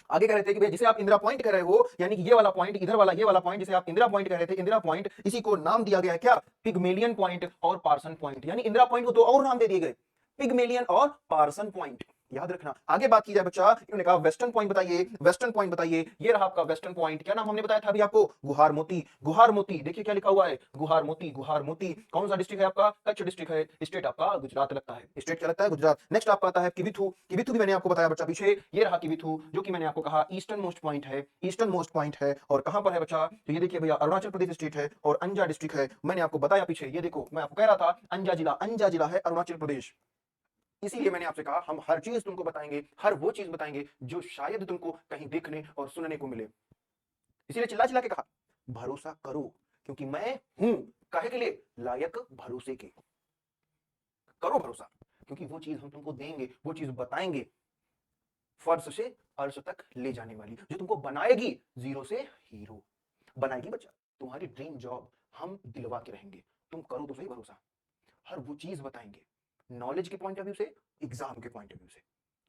आगे कह रहे थे कि जिसे आप इंदिरा पॉइंट कह रहे हो, यानी कि ये वाला पॉइंट, इधर वाला ये वाला पॉइंट जिसे आप इंदिरा पॉइंट कह रहे थे, इंदिरा पॉइंट, इसी को नाम दिया गया है क्या? पिग्मेलियन पॉइंट और पार्सन पॉइंट। यानी इंदिरा पॉइंट को दो और नाम दे दिए गए, पिग्मेलियन और पार्सन पॉइंट। याद रखना। आगे बात की जाए बच्चा, इन्होंने कहा वेस्टर्न पॉइंट बताइए, वेस्टर्न पॉइंट बताइए। ये रहा आपका वेस्टर्न पॉइंट, क्या नाम हमने बताया था अभी आपको? गुहार मोती। गुहार मोती, देखिए क्या लिखा हुआ है, गुहार मोती, गुहार मोती। कौन सा डिस्ट्रिक्ट है आपका? कच्छ डिस्ट्रिक्ट है। स्टेट आपका गुजरात लगता है। स्टेट क्या लगता है? गुजरात। नेक्स्ट आपका आता है किबिथु। किबिथु भी मैंने आपको बताया बच्चा पीछे, ये रहा किबिथु, जो कि मैंने आपको कहा ईस्टर्न मोस्ट पॉइंट है, ईस्टर्न मोस्ट पॉइंट है। और कहां पर है बच्चा? तो ये देखिए भैया अरुणाचल प्रदेश स्टेट है और अंजा डिस्ट्रिक्ट है। मैंने आपको बताया पीछे, ये देखो मैं आपको कह रहा था अंजा जिला, अंजा जिला है अरुणाचल प्रदेश। इसीलिए मैंने आपसे कहा हम हर चीज तुमको बताएंगे, हर वो चीज बताएंगे जो शायद तुमको कहीं देखने और सुनने को मिले। इसीलिए चिल्ला चिल्ला के कहा भरोसा करो, क्योंकि मैं हूं काहे के लिए? लायक भरोसे के। करो भरोसा, क्योंकि वो चीज हम तुमको देंगे, वो चीज बताएंगे, फर्श से अर्श तक ले जाने वाली, जो तुमको बनाएगी जीरो से हीरो बनाएगी बच्चा। तुम्हारी ड्रीम जॉब हम दिलवा के रहेंगे, तुम करो तो सही भरोसा। हर वो चीज बताएंगे, नॉलेज के पॉइंट ऑफ व्यू से, एग्जाम के पॉइंट ऑफ व्यू से,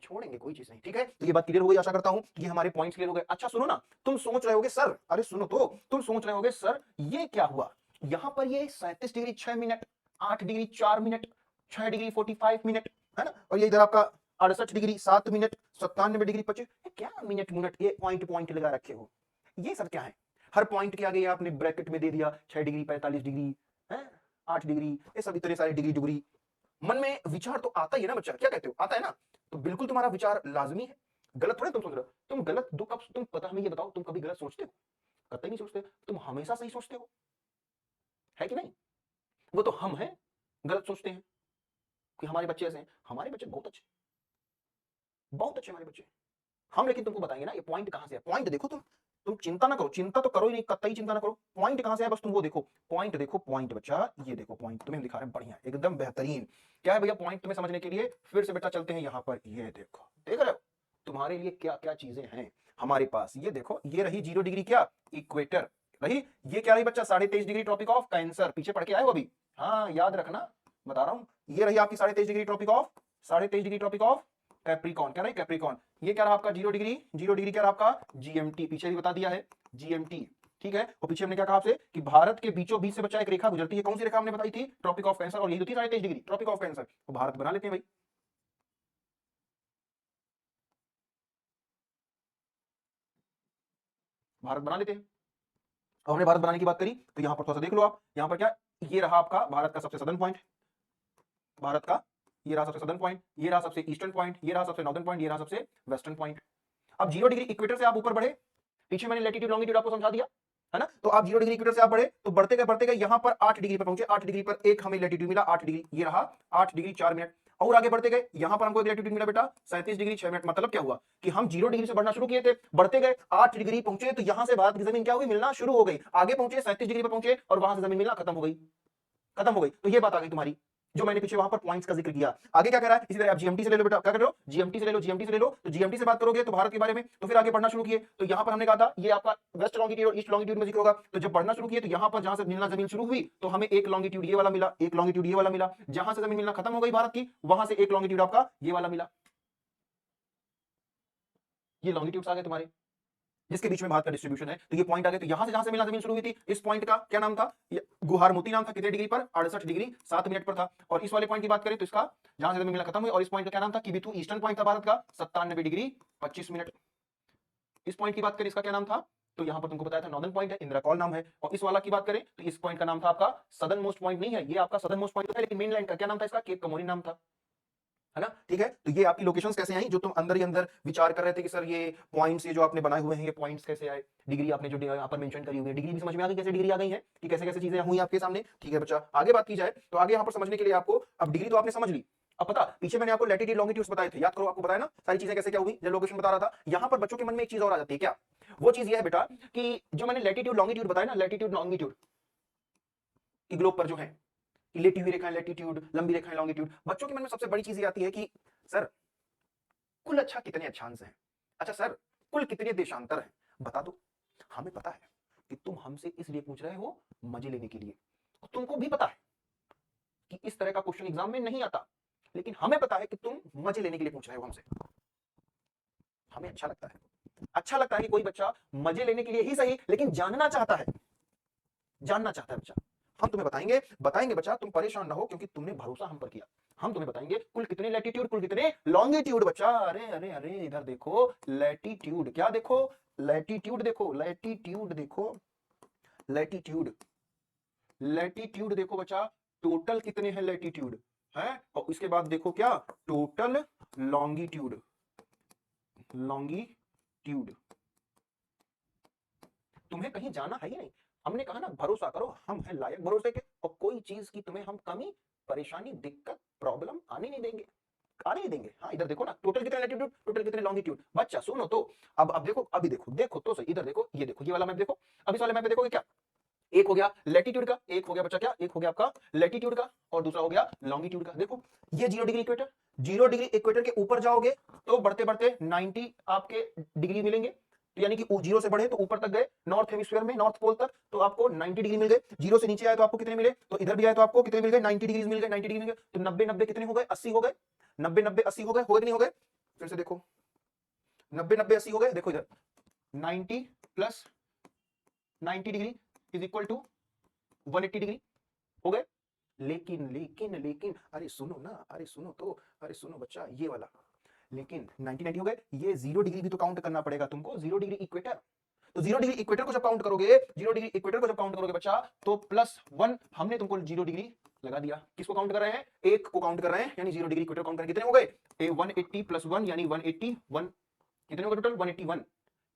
छोड़ेंगे कोई चीज नहीं। ठीक है? तो ये बात क्लियर हो गई, आशा करता हूं कि हमारे पॉइंट्स क्लियर हो गए। अच्छा सुनो ना, तुम सोच रहे होगे सर, अरे सुनो तो, तुम सोच रहे होगे सर ये क्या हुआ, यहां पर ये 37 degree 6 minute, 8 degree 4 minute, 6 degree 45 minute, है ना, और ये इधर आपका 68 डिग्री 7 मिनट, 97 डिग्री 25, क्या मिनट मिनट ये पॉइंट पॉइंट लगा रखे हो, ये सब क्या है? हर पॉइंट के आगे आपने ब्रैकेट में दे दिया 6 डिग्री 45 डिग्री है, 8 डिग्री, ये सब इतने सारे डिग्री डिग्री। मन में विचार तो आता ही है ना बच्चा, क्या कहते हो? आता है ना? तो बिल्कुल तुम्हारा विचार लाजमी है, गलत थोड़े तुम सोच रहे हो। तुम गलत दो कब, तुम पता हमें ये बताओ, तुम कभी गलत सोचते हो? कतई नहीं सोचते, तुम हमेशा सही सोचते हो, है कि नहीं? वो तो हम हैं गलत सोचते हैं कि हमारे बच्चे ऐसे हैं। हमारे बच्चे बहुत अच्छे, बहुत अच्छे हमारे बच्चे। हम लेकिन तुमको बताएंगे ना ये पॉइंट कहां से है। पॉइंट देखो तुम चिंता ना करो, चिंता तो करो ही नहीं, कतई चिंता ना करो। पॉइंट कहां से है बस तुम वो देखो, पॉइंट देखो, पॉइंट बच्चा, ये देखो पॉइंट तुम्हें दिखा रहे हैं, बढ़िया एकदम बेहतरीन। क्या है भैया पॉइंट तुम्हें समझने के लिए? फिर से बेटा चलते हैं यहां पर, ये देखो, देख रहे हो तुम्हारे लिए क्या क्या चीजें हैं हमारे पास। ये देखो, ये रही 0 डिग्री क्या इक्वेटर रही, ये क्या रही बच्चा 23.5 डिग्री ट्रॉपिक ऑफ कैंसर, पीछे पढ़ के आए हो अभी, हाँ याद रखना, बता रहा हूं। ये रही आपकी 23.5 degree tropic of, 23.5 degree tropic of capricorn, क्या रही कैप्रिकॉन। ये क्या रहा आपका 0 डिग्री, 0 डिग्री क्या रहा आपका जीएमटी, पीछे भी बता दिया है जीएमटी। ठीक है, और पीछे हमने क्या कहा आपसे कि भारत के बीचों बीच से बच्चा एक रेखा गुजरती है, कौन सी रेखा हमने बताई थी? ट्रॉपिक ऑफ कैंसर, और यही तो थी 23.5 डिग्री ट्रॉपिक ऑफ कैंसर। तो भारत बना लेते हैं भाई, भारत बना लेते हैं। अब हमने भारत बनाने की बात करी तो यहां पर थोड़ा सा देख लो आप, यहां पर क्या, ये रहा आपका भारत का सबसे सदर्न पॉइंट, भारत का ये रहा सबसे सदर्न पॉइंट, ये रहा सबसे ईस्टर्न पॉइंट, ये रहा सबसे नॉर्दर्न पॉइंट, ये रहा सबसे वेस्टर्न पॉइंट। अब 0 डिग्री इक्वेटर से आप ऊपर बढ़े, पीछे मैंने लैटिट्यूड लॉन्गिट्यूड आपको समझा दिया है ना। तो आप 0 डिग्री इक्वेटर से आप बढ़े तो बढ़ते गए यहां पर 8 डिग्री पर पहुंचे, 8 डिग्री पर एक हमें लैटिट्यूड मिला 8 डिग्री, ये रहा 8 डिग्री 4 मिनट। और आगे बढ़ते गए यहां पर हमको एक लैटिट्यूड मिला बेटा 37 डिग्री 6 मिनट। मतलब क्या हुआ कि हम 0 डिग्री से बढ़ना शुरू किए थे, बढ़ते गए 8 डिग्री पहुंचे, तो यहां से भारत की जमीन क्या हुई? मिलना शुरू हो गई। आगे पहुंचे 37 डिग्री पर पहुंचे और वहां से जमीन मिलना खत्म हो गई, खत्म हो गई। तो ये बात आ गई तुम्हारी, जो मैंने पीछे वहां पर पॉइंट्स का जिक्र किया। आगे क्या कह रहा है? इसी तरह आप जीएमटी से ले लो बेटा, क्या कर रहे हो? जीएमटी से ले लो, जीएमटी से ले लो। तो जीएमटी से बात करोगे तो भारत के बारे में, तो फिर आगे बढ़ना शुरू किए तो यहां पर हमने कहा था ये आपका वेस्ट लॉन्गिट्यूड और ईस्ट लॉन्गिट्यूड में जिक्र होगा। तो जब बढ़ना शुरू किए तो यहां पर जहां से मिलना जमीन शुरू हुई तो हमें एक लॉन्गिट्यूड ये वाला मिला, एक लॉन्गिट्यूड ये वाला मिला। जहां से जमीन मिलना खत्म हो गई भारत की, वहां से एक लॉन्गिट्यूड आपका ये वाला मिला। ये लॉन्गिट्यूड्स आ गए तुम्हारे, जिसके बीच में भारत का डिस्ट्रीब्यूशन है। तो ये पॉइंट आ गए, तो यहां से जहां से मिलना जमीन शुरू हुई थी, इस पॉइंट का क्या नाम था? गुहार मोती नाम था। कितने डिग्री पर? 68 डिग्री 7 मिनट पर था। और इस वाले पॉइंट की बात करें तो इसका जहां से जमीन मिलना खत्म हुई, और इस पॉइंट का क्या नाम था? किबिथु, ईस्टर्न पॉइंट था भारत का, 97 डिग्री 25 मिनट। इस पॉइंट की बात करें, इसका क्या नाम था? तो यहां पर तुमको बताया था नॉर्दर्न पॉइंट है, इंदिरा कॉल नाम है। और इस वाला की बात करें तो इस पॉइंट का नाम था आपका सदर्न मोस्ट पॉइंट नहीं है, ये आपका सदर्न मोस्ट पॉइंट है, लेकिन मेनलैंड का क्या नाम था? इसका केप कमोरिन नाम था। है ना? ठीक है, तो ये आपकी लोकेशंस कैसे आई जो तुम अंदर ही अंदर विचार कर रहे थे कि सर ये पॉइंट्स ये जो आपने बनाए हुए हैं ये पॉइंट्स कैसे आए? डिग्री आपने जो यहाँ पर मेंशन करी हुई है, डिग्री भी समझ में आ गई कैसे डिग्री आ गई है कि कैसे कैसे चीजें हुई आपके सामने। ठीक है बच्चा, आगे बात की जाए तो आगे यहाँ पर समझने के लिए आपको, अब डिग्री तो आपने समझ ली, अब पता पीछे मैंने आपको लैटिट्यूड लॉन्गिट्यूड बताए थे, याद करो, आपको बताया ना सारी चीजें कैसे क्या हुई जब लोकेशन बता रहा था। यहाँ पर बच्चों के मन में एक चीज और आ जाती है, क्या वो चीज ये है बेटा कि जो मैंने लैटिट्यूड लॉन्गिट्यूड बताया ना, लैटिट्यूड लॉन्गिट्यूड कि ग्लोब पर जो है लेटी हुई रेखाएं लैटिट्यूड, लंबी रेखाएं लॉन्गिट्यूड, बच्चों के मन में सबसे बड़ी चीज ये आती है कि सर कुल अच्छा कितने अक्षांश हैं, अच्छा सर कुल कितने देशांतर हैं, बता दो। हमें पता है कि तुम हमसे इसलिए पूछ रहे हो मजे लेने के लिए, तुमको भी पता है कि इस तरह का क्वेश्चन एग्जाम में नहीं आता, लेकिन हमें पता है कि तुम मजे लेने के लिए पूछ रहे हो हमसे। हमें अच्छा लगता है, अच्छा लगता है कि कोई बच्चा मजे लेने के लिए ही सही लेकिन जानना चाहता है, जानना चाहता है बच्चा। हम तुम्हें बताएंगे, बताएंगे बच्चा, तुम परेशान ना हो क्योंकि तुमने भरोसा हम पर किया। हम तुम्हें बताएंगे कुल कितने लैटिट्यूड कुल कितने लॉन्गिट्यूड बच्चा। अरे अरे अरे इधर देखो लैटिट्यूड, क्या देखो लैटिट्यूड देखो, लैटिट्यूड देखो, लैटिट्यूड, लैटिट्यूड देखो बच्चा, टोटल कितने हैं लैटिट्यूड है, और इसके बाद देखो क्या टोटल लॉन्गिट्यूड, लॉन्गिट्यूड। तुम्हें कहीं जाना है ही नहीं, हमने कहा ना भरोसा करो, हम हैं लायक भरोसे के, और कोई चीज की तुम्हें हम कमी परेशानी दिक्कत प्रॉब्लम आने नहीं देंगे, आने नहीं देंगे। हाँ इधर देखो ना टोटल कितने लैटिट्यूड टोटल कितने लॉन्गिट्यूड, बच्चा सुनो तो, अब देखो, अभी देखो, देखो तो सही, इधर देखो, ये देखो ये वाला मैप देखो, अब इस वाले मैप पे देखोगे क्या, एक हो गया लैटिट्यूड का, एक हो गया बच्चा क्या, एक हो गया आपका लैटिट्यूड का और दूसरा हो गया लॉन्गिट्यूड का। देखो ये 0 डिग्री इक्वेटर, 0 डिग्री इक्वेटर के ऊपर जाओगे तो बढ़ते बढ़ते 90 आपके डिग्री मिलेंगे, तो यानी कि 0 से बढ़े तो ऊपर तक गए नॉर्थ हेमिस्फीयर में, नॉर्थ पोल तक, तो आपको 90 डिग्री मिल गए। 0 से नीचे आए तो आपको कितने मिले, तो इधर भी आए तो आपको कितने मिल गए, 90 डिग्री मिल गए, 90 डिग्री मिल गए, तो 90 90 कितने हो गए, 80 हो गए, 90 90 80 हो गए, हो गए कि नहीं हो गए, फिर से देखो 90 90 80 हो गए, देखो इधर 90 plus 90 degree is equal to 180 degree हो गए। लेकिन लेकिन लेकिन अरे सुनो ना, अरे सुनो तो, अरे सुनो बच्चा ये वाला, लेकिन 90 90 हो गए, ये 0 डिग्री भी तो काउंट करना पड़ेगा तुमको, 0 डिग्री इक्वेटर, तो 0 डिग्री इक्वेटर को जब काउंट करोगे, 0 डिग्री इक्वेटर को जब काउंट करोगे बच्चा, तो +1 हमने तुमको 0 डिग्री लगा दिया। किसको काउंट कर रहे हैं, एक को काउंट कर रहे हैं, यानी 0 डिग्री इक्वेटर काउंट करें, कितने हो गए, 180 + 1 यानी 181, कितने हो गए टोटल 181।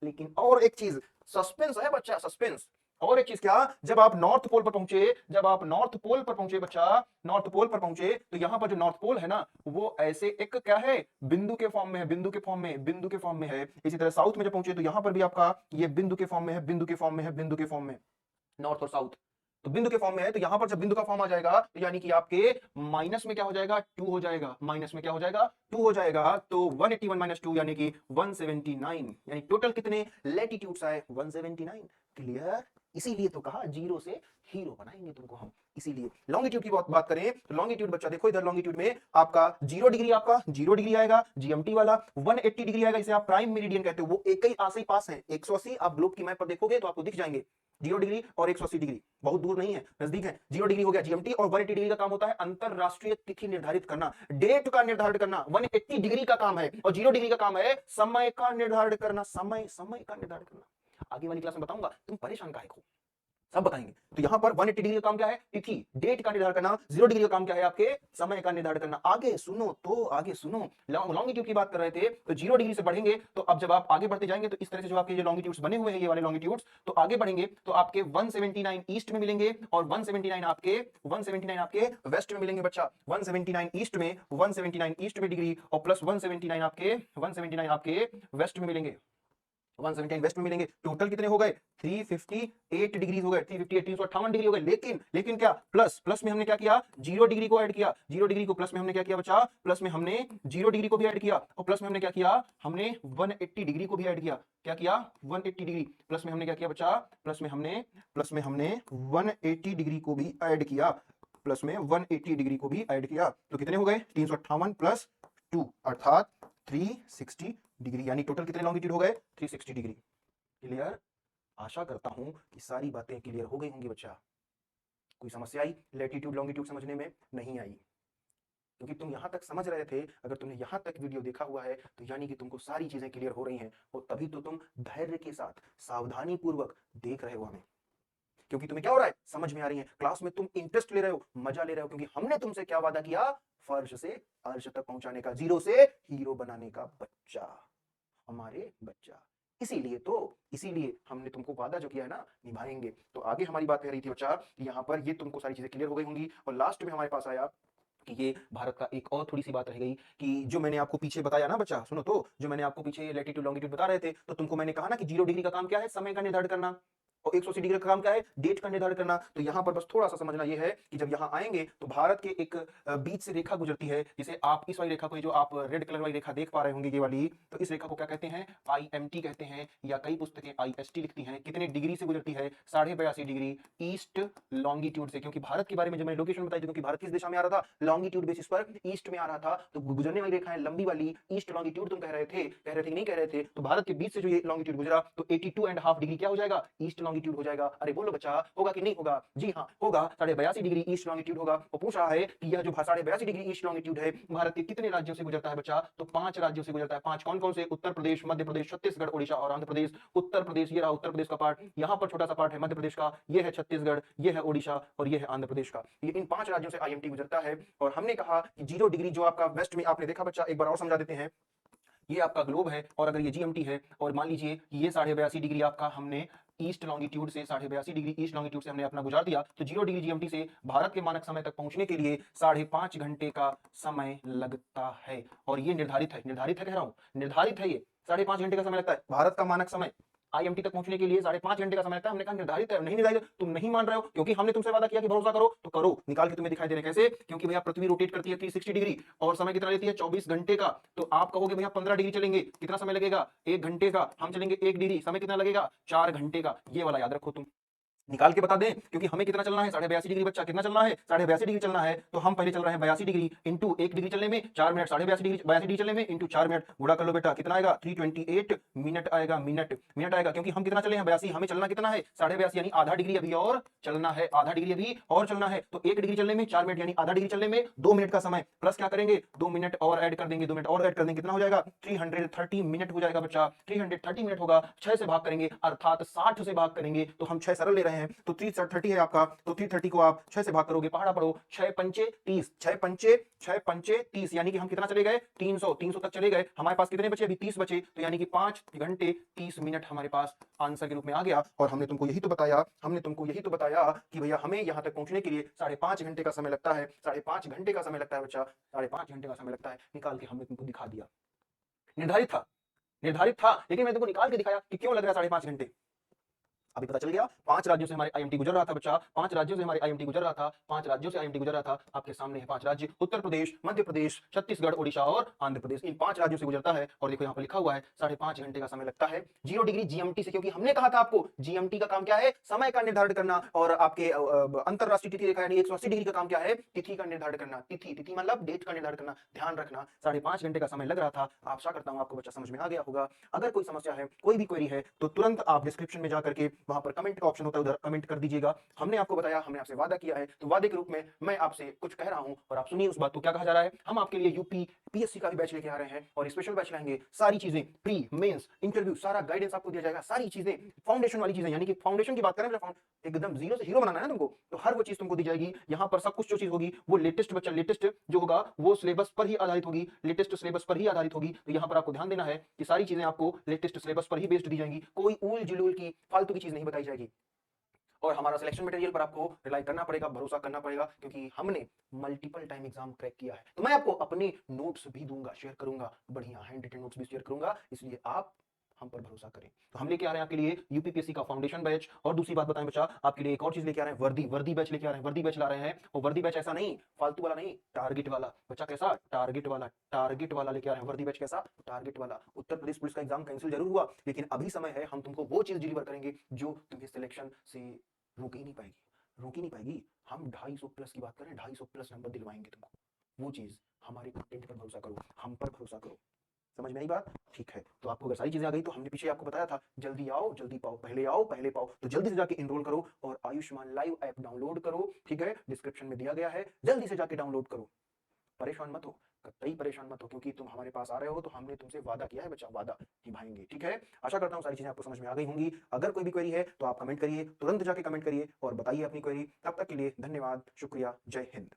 लेकिन और एक चीज सस्पेंस है बच्चा, सस्पेंस, और एक चीज क्या, जब आप नॉर्थ पोल पर पहुंचे, जब आप नॉर्थ पोल पर पहुंचे बच्चा, नॉर्थ पोल पर पहुंचे, तो यहां पर जो नॉर्थ पोल है ना वो ऐसे एक क्या है, बिंदु के फॉर्म में है, बिंदु के फॉर्म में, बिंदु के फॉर्म में है। इसी तरह साउथ में जब पहुंचे तो यहां पर भी आपका ये बिंदु के फॉर्म में है, बिंदु के फॉर्म में है, बिंदु के फॉर्म में, नॉर्थ और साउथ, तो बिंदु के फॉर्म में है, तो यहां पर जब बिंदु का फॉर्म आ जाएगा तो यानी कि आपके माइनस में क्या हो जाएगा, 2 हो जाएगा, माइनस में क्या हो जाएगा, 2 हो जाएगा, तो 181 - 2 यानी कि 179, यानी टोटल कितने लैटिट्यूड्स आए, 179। क्लियर, इसीलिए तो कहा 0 से हीरो बनाएंगे तुमको हम। इसीलिए लॉन्गिट्यूड की बात करें तो लॉन्गिट्यूड बच्चा देखो इधर लॉन्गिट्यूड में आपका 0 डिग्री, आपका 0 डिग्री आएगा जीएमटी वाला, 180 डिग्री आएगा, इसे आप प्राइम मेरिडियन कहते हो, वो एक ही आस ही पास है, 180 आप ग्लोब की मैप पर देखोगे तो आपको दिख जाएंगे, 0 डिग्री और 180 डिग्री बहुत दूर नहीं है, नजदीक है। 0 डिग्री हो गया जीएमटी, और 180 डिग्री का काम होता है अंतरराष्ट्रीय तिथि निर्धारित करना, डेट का निर्धारण करना, 180 डिग्री का काम है, और 0 डिग्री का काम है समय का निर्धारण करना, समय समय का निर्धारण करना। आगे वाली क्लास में बताऊंगा, तुम परेशान काहे को, सब बताएंगे। तो यहां पर 180 डिग्री का काम क्या है, तिथि डेट का निर्धारण करना, 0 डिग्री का काम क्या है, आपके समय का निर्धारण करना। आगे सुनो तो, आगे सुनो, लॉन्गिट्यूड की बात कर रहे थे, तो 0 डिग्री से बढ़ेंगे तो अब जब आप आगे बढ़ते जाएंगे तो इस तरह से जो आपके लॉन्गिट्यूड्स बने हुए हैं, ये वाले लॉन्गिट्यूड्स, तो आगे बढ़ेंगे तो आपके 179 ईस्ट में मिलेंगे, और 179 आपके वेस्ट में मिलेंगे बच्चा, 179 ईस्ट में, 179 ईस्ट में डिग्री, और प्लस 179 आपके वेस्ट में मिलेंगे, 179 वेस्ट में मिलेंगे। टोटल कितने हो गए, 358 डिग्री हो गए, 358 358 डिग्री हो गए। लेकिन क्या, प्लस में हमने क्या किया, 0 डिग्री को ऐड किया, 0 डिग्री को प्लस में हमने क्या किया बच्चा, प्लस में हमने 0 डिग्री को भी ऐड किया, और प्लस में हमने क्या किया, हमने 180 डिग्री को भी ऐड किया। क्या किया, 180 डिग्री, प्लस में हमने क्या किया बच्चा, प्लस में हमने 180 डिग्री को भी ऐड किया, प्लस में 180 डिग्री को भी ऐड किया, तो कितने हो गए, 358 + 2 अर्थात 360 डिग्री, यानी टोटल कितने लॉन्गिट्यूड हो गए, 360 डिग्री। क्लियर, आशा करता हूं कि सारी बातें क्लियर हो गई होंगी बच्चा। कोई समस्या आई लैटिट्यूड लॉन्गिट्यूड समझने में, नहीं आई, क्योंकि तुम यहां तक समझ रहे थे। अगर तुमने यहां तक वीडियो देखा हुआ है तो यानी कि तुमको सारी चीजें क्लियर हो रही हैं, और तभी तो तुम धैर्य के साथ सावधानी पूर्वक देख रहे हो हमें। क्योंकि तुम्हें क्या हो रहा है, समझ में आ रही है, क्लास में तुम इंटरेस्ट ले रहे हो, मजा ले रहे हो, क्योंकि हमने तुमसे क्या वादा किया, फर्श से अर्श तक पहुंचाने का, जीरो से हीरो बनाने का बच्चा, हमारे बच्चा। इसीलिए हमने तुमको वादा जो किया है ना, निभाएंगे। तो आगे हमारी बात कह रही थी बच्चा, यहाँ पर ये तुमको सारी चीजें क्लियर हो गई होंगी, और लास्ट में हमारे पास आया कि ये भारत का एक और थोड़ी सी बात रह गई कि जो मैंने आपको पीछे बताया ना बच्चा, सुनो तो, जो मैंने आपको पीछे लैटिट्यूड लॉन्गिट्यूड बता रहे थे, तो तुमको मैंने कहा ना कि 0 डिग्री का काम क्या है, समय का निर्धारण करना, और 180 डिग्री का काम क्या है, डेट का निर्धारण करना। तो यहाँ पर बस थोड़ा सा समझना ये है कि जब यहाँ आएंगे तो भारत के एक बीच से रेखा गुजरती है, जिसे आप इस वाली रेखा को, जो आप रेड कलर वाली रेखा देख पा रहे होंगे ये वाली, तो इस रेखा को क्या कहते हैं, IMT कहते हैं, या कई पुस्तकें IST लिखती हैं। कितने डिग्री से गुजरती है, 82.5 डिग्री ईस्ट लॉन्गिट्यूड से, क्योंकि भारत के बारे में जब मैंने लोकेशन बताई थी, क्योंकि भारत किस दिशा में आ रहा था, लॉन्गिट्यूड बेसिस पर ईस्ट में आ रहा था, तो गुजरने वाली रेखा है लंबी वाली ईस्ट लॉन्गिट्यूड, तुम कह रहे थे कि नहीं कह रहे थे, तो भारत के बीच से जो ये लॉन्गिट्यूड गुजरा, तो 82.5 डिग्री क्या हो जाएगा, ईस्ट लॉन्गिट्यूड हो जाएगा। अरे बोलो बच्चा, होगा कि नहीं होगा, जी हाँ होगा, 82.5 डिग्री ईस्ट लॉन्गिट्यूड होगा। वो पूछ रहा है कि यह जो 82.5 डिग्री ईस्ट लॉन्गिट्यूड है, भारत के कितने राज्यों से गुजरता है बच्चा, तो 5 राज्यों से गुजरता है। 5 कौन कौन से, उत्तर प्रदेश, मध्य प्रदेश, छत्तीसगढ़, ओडिशा और आंध्र प्रदेश। उत्तर प्रदेश, ये रहा उत्तर प्रदेश का पार्ट, यहाँ पर छोटा सा पार्ट है मध्य प्रदेश का, ये है छत्तीसगढ़, ये है ओडिशा और ये है आंध्र प्रदेश का। ये इन 5 राज्यों से IMT गुजरता है। और हमने कहा कि 0 डिग्री जो आपका वेस्ट में, आपने देखा बच्चा, एक बार और समझा देते हैं, ये आपका ग्लोब है, और अगर ये GMT है, और मान लीजिए ये 82.5 डिग्री आपका हमने ईस्ट लॉन्गिट्यूड से, 82.5 डिग्री ईस्ट लॉन्गिट्यूड से हमने अपना गुजार दिया, तो 0 डिग्री GMT से भारत के मानक समय तक पहुंचने के लिए 5.5 घंटे का समय लगता है। और ये निर्धारित है, कह रहा हूं, निर्धारित है, ये 5.5 घंटे का समय लगता है भारत का मानक समय, IMT तक पहुंचने के लिए 5.5 घंटे का समय लगता है। हमने कहा निर्धारित है, नहीं निर्धारित, तुम नहीं मान रहे हो, क्योंकि हमने तुमसे वादा किया कि भरोसा करो, तो करो, निकाल के तुम्हें दिखाई दे रहे कैसे, क्योंकि भैया पृथ्वी रोटेट करती है 360 डिग्री, और समय कितना लेती है, 24 घंटे का। तो आप कहोगे भैया 15 डिग्री चलेंगे, कितना समय लगेगा, 1 घंटे का, हम चलेंगे 1 डिग्री, समय कितना लगेगा, 4 घंटे का। ये वाला याद रखो तुम, निकाल के बता दें, क्योंकि हमें कितना चलना है, 82.5 डिग्री बच्चा, कितना चलना है, 82.5 डिग्री चलना है, तो हम पहले चल रहे हैं 82 डिग्री, इंटू 1 डिग्री चलने में 4 मिनट, 82 डिग्री चलने में इंटू 4 मिनट, गुणा कर लो बेटा, कितना आएगा, 328 मिनट आएगा, मिनट आएगा, क्योंकि हम कितना चले हैं 82, हमें चलना कितना है 82.5, यानी आधा डिग्री अभी और चलना है, आधा डिग्री अभी और चलना है। तो 1 डिग्री चलने में 4 मिनट, यानी आधा डिग्री चलने में 2 मिनट का समय, प्लस क्या करेंगे, 2 मिनट और ऐड कर देंगे, 2 मिनट और ऐड कर देंगे, कितना हो जाएगा, 330 मिनट हो जाएगा बच्चा, 330 मिनट होगा, 6 से भाग करेंगे, अर्थात 60 से भाग करेंगे, तो हम 6 सरल ले रहे हैं, तो 330 है आपका, तो 330 को आप 6 से भाग करोगे, पहाड़ा पढ़ो, 6 पंचे 30, 6 पंचे 30, यानी कि हम कितना चले गए, 300 तक चले गए, हमारे पास कितने बचे, अभी 30 बचे, तो यानी कि 5 घंटे 30 मिनट हमारे पास आंसर के रूप में आ गया। और हमने तुमको यही तो बताया, कि भैया हमें यहाँ तक पहुंचने के लिए 5.5 घंटे का समय लगता है, 5.5 घंटे का समय लगता है बच्चा, 5.5 घंटे का समय लगता है, निकाल के हमने तुमको दिखा दिया। निर्धारित था, लेकिन मैंने तुमको निकाल के दिखाया कि क्यों लग रहा है 5.5 घंटे। अभी पता चल गया, 5 राज्यों से हमारे IMT गुजर रहा था बच्चा, 5 राज्यों से हमारे IMT गुजर रहा था, 5 राज्यों से IMT गुजर रहा था। आपके सामने है 5 राज्य, उत्तर प्रदेश, मध्य प्रदेश, छत्तीसगढ़, ओडिशा और आंध्र प्रदेश, इन 5 राज्यों से गुजरता है। और देखो यहाँ पर लिखा हुआ है 5.5 घंटे का समय लगता है 0 डिग्री GMT से, क्योंकि हमने कहा था आपको GMT का काम क्या है, समय का निर्धारण करना, और आपके अंतरराष्ट्रीय तिथि रेखा यानी 180 डिग्री का काम क्या है, तिथि का निर्धारण करना, तिथि मतलब डेट का निर्धारण करना, ध्यान रखना। 5.5 घंटे का समय लग रहा था। आशा करता हूं आपको बच्चा समझ में आ गया होगा। अगर कोई समस्या है, कोई भी क्वेरी है, तो तुरंत आप डिस्क्रिप्शन में जाकर के वहां पर कमेंट का ऑप्शन होता है, उधर कमेंट कर दीजिएगा। हमने आपको बताया, हमने आपसे वादा किया है, तो वादे के रूप में मैं आपसे कुछ कह रहा हूं और आप सुनिए उस बात को। क्या कहा जा रहा है, हम आपके लिए यूपी PSC का भी बैच लेके आ रहे हैं, और स्पेशल बैच लाएंगे। सारी चीजें, प्री मेंस इंटरव्यू, सारा गाइडेंस आपको दिया जाएगा, सारी चीजें फाउंडेशन वाली चीजें, यानी कि फाउंडेशन की बात करें, एकदम जीरो से हीरो बनाना है तुमको, तो हर वो चीज तुमको दी जाएगी। यहाँ पर सब कुछ जो चीज होगी वो लेटेस्ट बच्चा, लेटेस्ट जो होगा वो सिलेबस पर ही आधारित होगी, लेटेस्ट सिलेबस पर ही आधारित होगी। तो यहाँ पर आपको ध्यान देना है कि सारी चीजें आपको लेटेस्ट सिलेबस पर ही बेस्ड दी जाएंगी, कोई ऊल जुलूल की फालतू की चीज नहीं बताई जाएगी। और हमारा सिलेक्शन मटेरियल पर आपको रिलाई करना पड़ेगा, भरोसा करना पड़ेगा, क्योंकि हमने मल्टीपल टाइम एग्जाम क्रैक किया है। तो मैं आपको अपने नोट्स भी दूंगा, शेयर करूंगा, बढ़िया हैंड रिटन नोट्स भी शेयर करूंगा, इसलिए आप हम पर भरोसा करें। तो हम लेके आ रहे हैं आपके लिए यूपीपीएससी का फाउंडेशन बैच। और दूसरी बात बताएं बच्चा, आपके लिए एक और चीज लेके आ रहे हैं, वर्दी बैच लेके आ रहे हैं, वर्दी बैच ला रहे हैं। और वर्दी बैच ऐसा नहीं, फालतू वाला नहीं, टारगेट वाला बच्चा। कैसा, टारगेट वाला लेके आ रहे हैं वर्दी बैच। कैसा, टारगेट वाला। उत्तर प्रदेश पुलिस का एग्जाम कैंसिल जरूर हुआ, लेकिन अभी समय है, हम तुमको वो चीज डिलीवर करेंगे जो तुम्हें सिलेक्शन से रोक ही नहीं पाएगी। हम 250 प्लस की बात करें, 250 प्लस नंबर दिलवाएंगे तुमको। वो चीज, हमारे कंटेंट पर भरोसा करो, हम पर भरोसा करो। समझ में आई बात, ठीक है। तो आपको अगर सारी चीजें आ गई, तो हमने पीछे आपको बताया था, जल्दी आओ जल्दी पाओ, पहले आओ पहले पाओ। तो जल्दी से जाके इनरोल करो और आयुष्मान लाइव ऐप डाउनलोड करो, ठीक है, डिस्क्रिप्शन में दिया गया है, जल्दी से जाके डाउनलोड करो। परेशान मत हो, कतई परेशान मत हो, क्योंकि तुम हमारे पास आ रहे हो तो हमने तुमसे वादा किया है बच्चा, वादा निभाएंगे, ठीक है। आशा करता हूँ सारी चीजें आपको समझ में आ गई होंगी। अगर कोई भी क्वेरी है तो आप कमेंट करिए, तुरंत जाके कमेंट करिए और बताइए अपनी क्वेरी। तब तक के लिए धन्यवाद, शुक्रिया, जय हिंद।